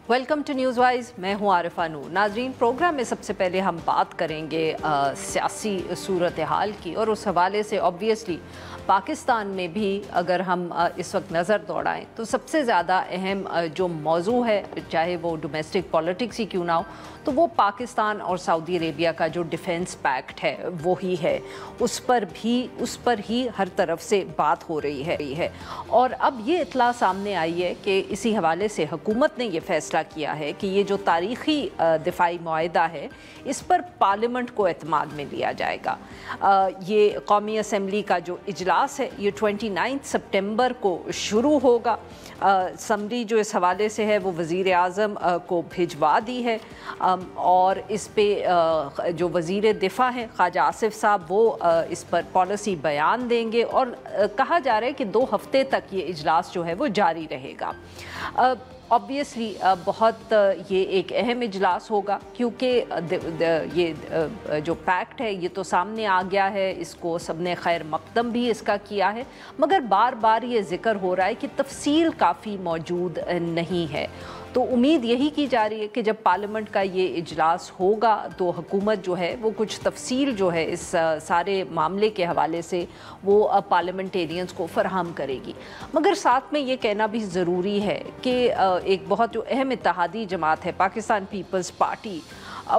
Welcome to news wise. मैं हूं आरिफा नूर। नाजरीन, प्रोग्राम में सबसे पहले हम बात करेंगे सियासी सूरत हाल की, और उस हवाले से ऑब्वियसली पाकिस्तान में भी अगर हम इस वक्त नज़र दौड़ाएं तो सबसे ज़्यादा अहम जो मौजू है, चाहे वो डोमेस्टिक पॉलिटिक्स ही क्यों ना हो, तो वो पाकिस्तान और सऊदी अरेबिया का जो डिफेंस पैक्ट है वो ही है। उस पर ही हर तरफ से बात हो रही है। और अब ये इत्तला सामने आई है कि इसी हवाले से हुकूमत ने ये फैसला किया है कि ये जो तारीख़ी दिफाई मुआहदा है इस पर पार्लियामेंट को एतमाद में लिया जाएगा। ये कौमी असम्बली का जो इजलास है ये 29 सितंबर को शुरू होगा। समरी जो इस हवाले से है वो वज़ीर आज़म को भिजवा दी है, और इस पे जो वज़ीर दिफा हैं ख्वाजा आसिफ साहब वो इस पर पॉलिसी बयान देंगे, और कहा जा रहा है कि 2 हफ्ते तक ये इजलास जो है वो जारी रहेगा। ऑब्वियसली बहुत ये एक अहम इजलास होगा, क्योंकि ये जो पैक्ट है ये तो सामने आ गया है, इसको सबने खैर मकदम भी इसका किया है, मगर बार बार ये ज़िक्र हो रहा है कि तफसील काफ़ी मौजूद नहीं है। तो उम्मीद यही की जा रही है कि जब पार्लियामेंट का ये इजलास होगा तो हुकूमत जो है वो कुछ तफसील जो है इस सारे मामले के हवाले से वो पार्लियामेंटेरियंस को फराहम करेगी। मगर साथ में ये कहना भी ज़रूरी है कि एक बहुत जो अहम इत्तेहादी जमात है पाकिस्तान पीपल्स पार्टी,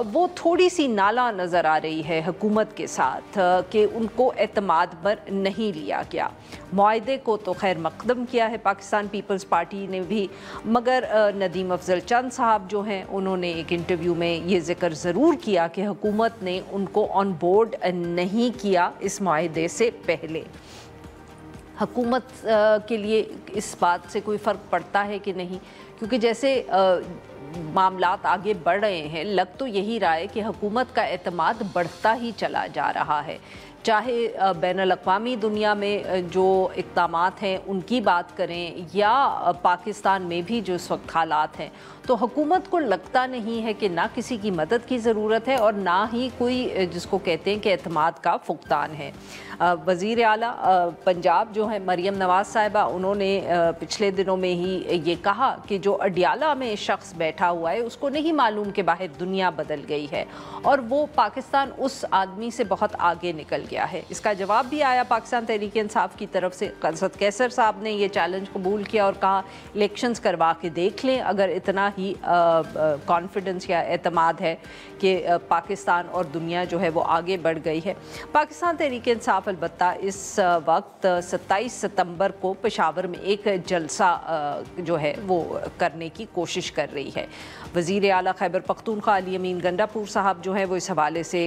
वो थोड़ी सी नाला नज़र आ रही है हुकूमत के साथ कि उनको एतमाद पर नहीं लिया गया। मुआहदे को तो खैर मकदम किया है पाकिस्तान पीपल्स पार्टी ने भी, मगर नदीम अफजल चंद साहब जो हैं उन्होंने एक इंटरव्यू में ये ज़िक्र ज़रूर किया कि हुकूमत ने उनको ऑन बोर्ड नहीं किया इस मुआहदे से पहले। हुकूमत के लिए इस बात से कोई फ़र्क पड़ता है कि नहीं, क्योंकि जैसे मामलात आगे बढ़ रहे हैं, लग तो यही रहा है कि हुकूमत का एतमाद बढ़ता ही चला जा रहा है। चाहे बैनुल-अक़वामी दुनिया में जो इक़दामात हैं उनकी बात करें, या पाकिस्तान में भी जो इस वक्त हालात हैं, तो हुकूमत को लगता नहीं है कि ना किसी की मदद की ज़रूरत है और ना ही कोई जिसको कहते हैं कि एतमाद का फुक़दान है। वज़ीर आला पंजाब जो है मरियम नवाज़ साहिबा, उन्होंने पिछले दिनों में ही ये कहा कि जो अडियाला में शख्स बैठा हुआ है उसको नहीं मालूम कि बाहर दुनिया बदल गई है, और वो पाकिस्तान उस आदमी से बहुत आगे निकल गया है। इसका जवाब भी आया पाकिस्तान तहरीक इंसाफ की तरफ से। असद कैसर साहब ने ये चैलेंज कबूल किया और कहा इलेक्शंस करवा के देख लें, अगर इतना ही कॉन्फिडेंस या एतमाद है कि पाकिस्तान और दुनिया जो है वो आगे बढ़ गई है। पाकिस्तान तहरीक इंसाफ अलबत्ता इस वक्त 27 सितंबर को पेशावर में एक जलसा जो है वो करने की कोशिश कर रही है। वज़ीर आला खैबर पख्तूनख्वा अली अमीन गंडापुर साहब जो हैं वो इस हवाले से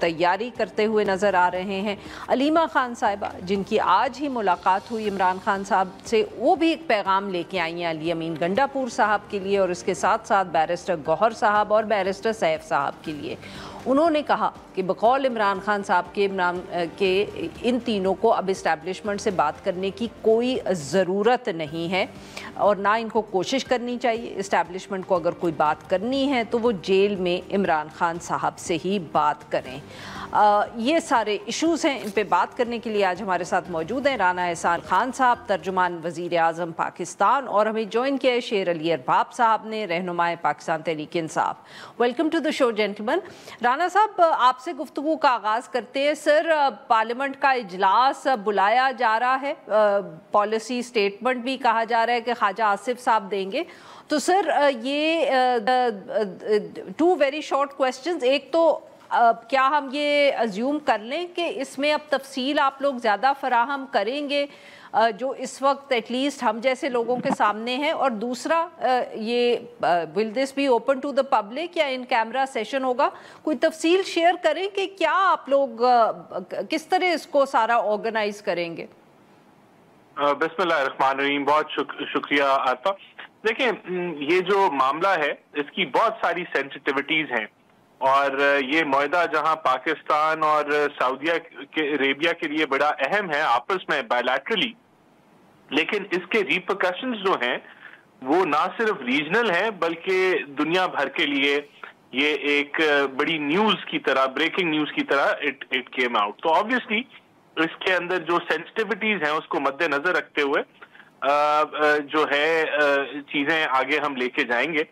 तैयारी करते हुए नज़र आ रहे हैं। अलीमा खान साहिबा, जिनकी आज ही मुलाकात हुई इमरान खान साहब से, वो भी एक पैगाम लेके आई हैं अली अमीन गंडापुर साहब के लिए, और इसके साथ साथ बैरिस्टर गौहर साहब और बैरिस्टर सैफ साहब के लिए। उन्होंने कहा कि बकौल इमरान खान साहब के इन तीनों को अब इस्टेब्लिशमेंट से बात करने की कोई ज़रूरत नहीं है, और ना इनको कोशिश करनी चाहिए। इस्टेब्लिशमेंट को अगर कोई बात करनी है तो वो जेल में इमरान खान साहब से ही बात करें। ये सारे इश्यूज़ हैं, इन पे बात करने के लिए आज हमारे साथ मौजूद हैं राना एहसान खान साहब, तर्जुमान वज़ीर आज़म पाकिस्तान, और हमें ज्वाइन किया है शेर अली अरबाब साहब ने, रहनुमाए Pakistan Tehreek Insaf. Welcome to the show gentleman. Rana साहब, आपसे गुफ्तगू का आगाज़ करते हैं। सर, पार्लियामेंट का इजलास बुलाया जा रहा है, पॉलिसी स्टेटमेंट भी कहा जा रहा है कि ख्वाजा आसिफ साहब देंगे। तो सर, ये 2 वेरी शॉर्ट क्वेश्चंस। एक तो क्या हम ये अज्यूम कर लें कि इसमें अब तफसील आप लोग ज़्यादा फराहम करेंगे जो इस वक्त एटलीस्ट हम जैसे लोगों के सामने है, और दूसरा ये will this be open to the public या इन कैमरा सेशन होगा? कोई तफसील शेयर करें कि क्या आप लोग किस तरह इसको सारा ऑर्गेनाइज करेंगे? बिस्मिल्लाहिर्रहमानिर्रहीम। बहुत शुक्रिया आरफा। देखिए, ये जो मामला है इसकी बहुत सारी सेंसिटिविटीज हैं, और ये मुआहदा जहां पाकिस्तान और सऊदी अरेबिया के लिए बड़ा अहम है आपस में बायलैटरली, लेकिन इसके रिपरकशंस जो हैं वो ना सिर्फ रीजनल हैं बल्कि दुनिया भर के लिए ये एक बड़ी न्यूज की तरह, ब्रेकिंग न्यूज की तरह इट केम आउट। तो ऑब्वियसली इसके अंदर जो सेंसिटिविटीज हैं उसको मद्देनजर रखते हुए जो है चीजें आगे हम लेके जाएंगे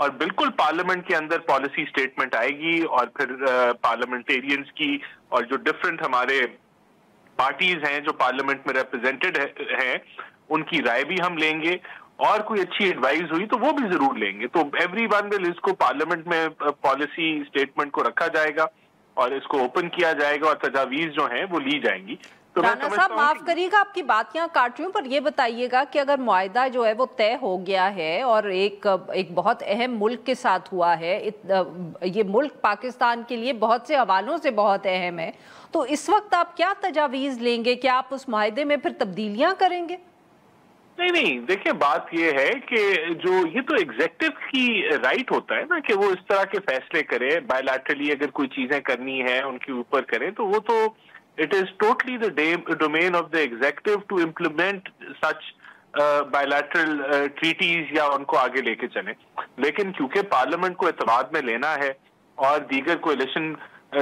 और बिल्कुल पार्लियामेंट के अंदर पॉलिसी स्टेटमेंट आएगी और फिर पार्लियामेंटेरियंस की और जो डिफरेंट हमारे पार्टीज हैं जो पार्लियामेंट में रिप्रेजेंटेड हैं उनकी राय भी हम लेंगे और कोई अच्छी एडवाइस हुई तो वो भी जरूर लेंगे। तो एवरीवन विल इसको पार्लियामेंट में पॉलिसी स्टेटमेंट को रखा जाएगा और इसको ओपन किया जाएगा और तजावीज जो हैं वो ली जाएंगी। तो राणा साहब माफ करिएगा आपकी बात यहाँ काट रही हूँ, पर ये बताइएगा कि अगर मुआहदा जो है वो तय हो गया है और एक बहुत अहम मुल्क के साथ हुआ है, ये मुल्क पाकिस्तान के लिए बहुत से हवालों से बहुत अहम है, तो इस वक्त आप क्या तजावीज लेंगे? क्या आप उस मुआहदे में फिर तब्दीलियां करेंगे? नहीं, देखिए बात ये है कि जो ये तो एग्जेक्टिव की राइट होता है ना कि वो इस तरह के फैसले करे, बायलैटरली अगर कोई चीजें करनी है उनके ऊपर करें, तो वो तो it is totally the domain of the executive to implement such bilateral treaties या उनको आगे लेके चलें। लेकिन क्योंकि पार्लियामेंट को एतमाद में लेना है और दीगर कोalition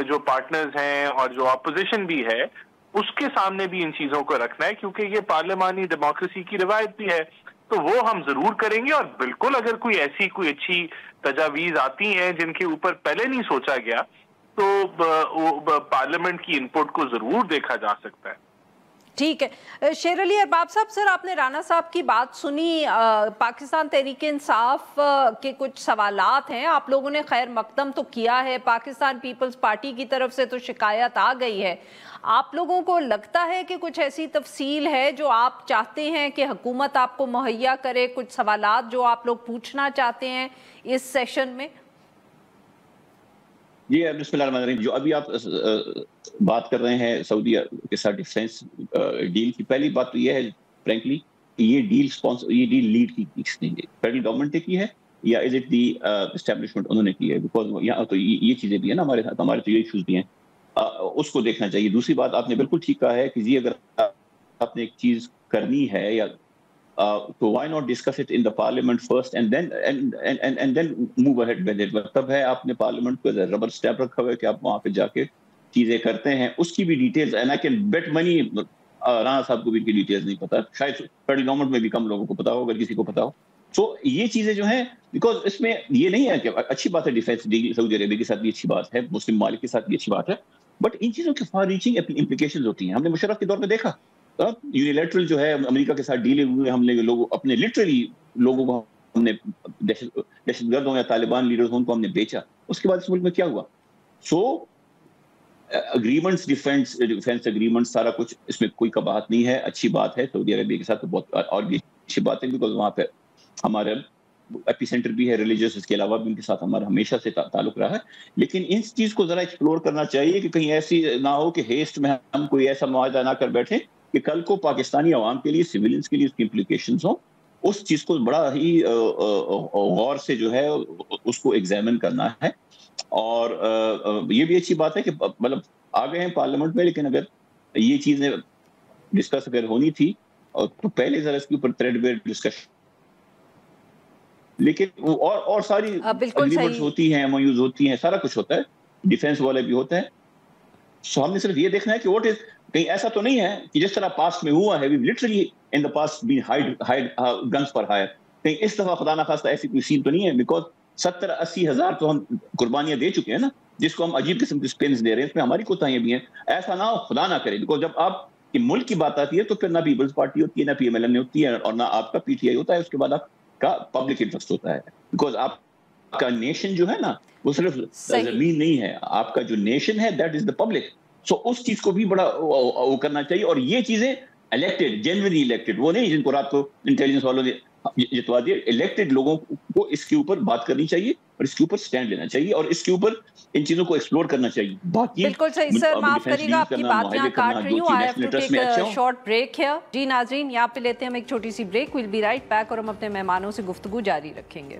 जो पार्टनर्स हैं और जो अपोजिशन भी है उसके सामने भी इन चीजों को रखना है, क्योंकि ये पार्लियामानी डेमोक्रेसी की रिवायत भी है, तो वो हम जरूर करेंगे। और बिल्कुल अगर कोई अच्छी तजावीज आती हैं जिनके ऊपर पहले नहीं सोचा गया तो पार्लियामेंट की इनपुट को जरूर देखा जा सकता है। ठीक है। शेर अली अरबाब साहब, सर आपने राणा साहब की बात सुनी, पाकिस्तान तहरीक इंसाफ के कुछ सवालात हैं, आप लोगों ने खैर मकदम तो किया है, पाकिस्तान पीपल्स पार्टी की तरफ से तो शिकायत आ गई है, आप लोगों को लगता है कि कुछ ऐसी तफसील है जो आप चाहते हैं कि हुकूमत आपको मुहैया करे, कुछ सवालात जो आप लोग पूछना चाहते हैं इस सेशन में? ये बिस्मिल्लाहिर्रहमानिर्रहीम, जो अभी आप बात कर रहे हैं सऊदी के साथ डिफेंस डील की, पहली बात तो ये है फ्रैंकली ये डील लीड की किसने की? फेडरल गवर्नमेंट ने की है या इज इट दी एस्टेब्लिशमेंट उन्होंने की है? बिकॉज यहाँ तो ये चीजें भी है ना हमारे साथ, हमारे तो ये इशूज भी हैं, उसको देखना चाहिए। दूसरी बात आपने बिल्कुल ठीक कहा है कि जी अगर आपने एक चीज करनी है या तो why not discuss it in the parliament first and then move ahead with it। मतलब है आपने पार्लियामेंट को रबर स्टैम्प रखा हुआ है कि आप वहां पे जाके चीजें करते हैं, उसकी भी details and I can bet money Rana साहब को भी इनकी डिटेल्स नहीं पता, शायद फेडरल गवर्नमेंट में भी कम लोगों को पता हो अगर किसी को पता हो। तो ये चीजें जो हैं, बिकॉज इसमें ये नहीं है कि अच्छी बात है डिफेंस डील सऊदी अरेबिया के साथ भी अच्छी बात है, मुस्लिम मालिक के साथ भी अच्छी बात है, बट इन चीजों के फार रीचिंग इम्प्लीकेशंस होती हैं। हमने मुशर्रफ के दौर में देखा यूनिलैटरल जो है अमेरिका के साथ डीले हुए, हमने लोग अपने लिटरली लोगों को हमने दहशतगर्द हो या तालिबान लीडर्स हो उनको हमने बेचा, उसके बाद इस मुल्क में क्या हुआ? सो एग्रीमेंट्स, डिफेंस एग्रीमेंट, सारा कुछ इसमें कोई कबाहत नहीं है, अच्छी बात है। सऊदी अरेबिया के साथ तो बहुत और भी अच्छी बात है, बिकॉज वहाँ पे हमारा एपिसेंटर भी है रिलीजियस, इसके अलावा भी उनके साथ हमारा हमेशा से ताल्लुक रहा है। लेकिन इस चीज को जरा एक्सप्लोर करना चाहिए कि कहीं ऐसी ना हो कि हेस्ट में हम कोई ऐसा मुआहदा ना कर बैठे कि कल को पाकिस्तानी अवाम के लिए, सिविलियंस के लिए उसकी इम्प्लीकेशंस हो। उस चीज को बड़ा ही गौर से जो है उसको एग्जामिन करना है। और ये भी अच्छी बात है कि मतलब आ गए हैं पार्लियामेंट में, लेकिन अगर ये चीजें डिस्कस अगर होनी थी तो पहले जरा इसके ऊपर थ्रेडबेयर डिस्कशन, लेकिन और सारी एग्रीमेंट्स होती हैं, एमओयूज होती हैं, सारा कुछ होता है, डिफेंस वाले भी होता है। सो हमने सिर्फ ये देखना है कि व्हाट इज, कहीं ऐसा तो नहीं है कि जिस तरह पास्ट में हुआ है, we literally in the past been hide guns for hire, कहीं इस दफा खुदा ना खास्ता ऐसी कोई सीन तो नहीं है, बिकॉज 70-80 हज़ार तो हम कुर्बानियां दे चुके हैं ना, जिसको हम अजीब किस्म की स्पिन्स दे रहे हैं, इसमें हमारी कोताहियां भी हैं। ऐसा ना हो, खुदा ना करे, बिकॉज जब आपके मुल्क की बात आती है तो फिर ना पीपल्स पार्टी होती है, ना PMLN होती है, और ना आपका PTI होता है, उसके बाद आपका पब्लिक इंटरेस्ट होता है। बिकॉज आपका नेशन जो है ना वो सिर्फ जमीन नहीं है, आपका जो नेशन है दैट इज द पब्लिक। सो उस चीज को भी बड़ा वो करना चाहिए। और ये चीजें इलेक्टेड, जेन्युइनली इलेक्टेड, वो नहीं जिनको रात को इंटेलिजेंस वालों ने जितवा दिया, इलेक्टेड लोगों को इसके ऊपर बात करनी चाहिए और इसके ऊपर स्टैंड लेना चाहिए और इसके ऊपर इन चीजों को एक्सप्लोर करना चाहिए। बाकी बिल्कुल सही सर, माफ करिएगा आपकी बात यहाँ काट रही हूँ, I have to take a short break here. जी नाज़रीन, यहाँ पे लेते हैं हम एक छोटी सी break, will be right back और हम अपने मेहमानों से गुफ्तगू जारी रखेंगे।